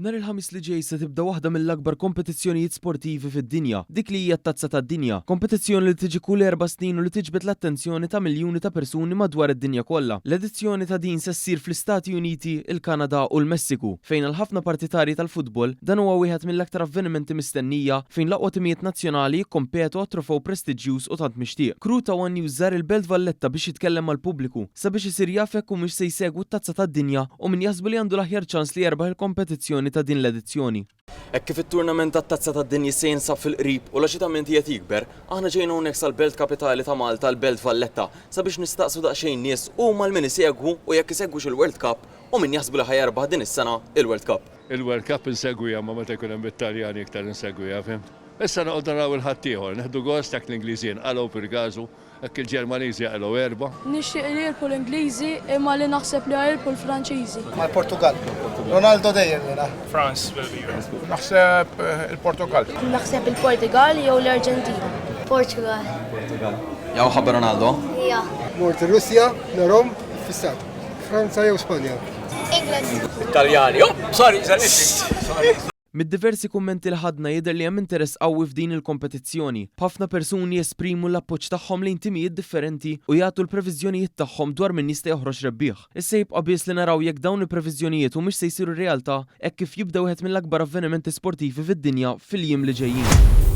Nhar il-ħamis li ġej se tibda waħda mill-akbar kompetizzjonijiet sportivi fid-dinja, dik li hija t-Tazza tad-Dinja. Kompetizzjoni li tiġi kull 4 snin u li tiġbed l-attenzjoni ta' miljuni ta' persuni madwar id-dinja kollha. L-edizzjoni ta' din se ssir fl-Istati Uniti, il-Kanada u l-Messiku, fejn għal ħafna partitari tal-futbol dan huwa wieħed mill-aktar avvenimenti mistennija fejn l-aqwa timijiet nazzjonali jikkompetu għat trofew prestiġjuż u tant mixtieq. Kru ta' One News żar il-Belt Valletta biex jitkellem mal-pubbliku sabiex isir jaf hekk mhux se jsegwu t-Tazza tad-Dinja u min jaħsbu li għandu l-aħjar ċans li jerbaħ il-kompetizzjoni ta' din l-edizzjoni. Hekk kif it-turnament tat-Tazza tad-Dinja se jinsab fil-qrib u l-aċitament qiegħed jikber, aħna ġejna hawnhekk sal-Belt Kapitali ta' Malta l-Belt Valletta sabiex nistaqsu daqsxejn nies huma l-min isegwu u jekk isegwux il-World Cup u min jaħsbu li ħajerbaħ din is-sena il-World Cup. Il-World Cup insegwija ma meta jkun hemm Italjani iktar insegwija, fim. Issa noqogħdu naraw il-ħadd ieħor, neħdu gost jekk l-Ingliżin qalgħu per-gażu, jekk il-Ġermaniżi qalgħu erba'. Nixtieq li jilpu l-Ingliżi imma li naħseb li jilpu l-Franċiżi. Mal-Portugal. Ronaldo dejjem jiena. France will be here. Naħseb il-Portugal. Naħseb il-Portugal jew l-Arġentina. Portugal. Jaw ħabba Ronaldo? Ja. Mort Russja, narom, fissat. Franza jew Spanja. England. Italjani. Sorry. Mid-diversi kummenti li ħadna jidher li hemm interess qawwi f'din il-kompetizzjoni. Ħafna persuni jesprimu l-appoġġ tagħhom lejn timijiet differenti u jagħtu l-previżjonijiet tagħhom dwar min jista' joħroġ rebbieħ. Issa jibqa' biss li naraw jekk dawn il-previżjonijiet humiex se jsiru realtà hekk kif jibda wieħed mill-akbar avvenimenti sportivi fid-dinja fil-jiem li ġejjin.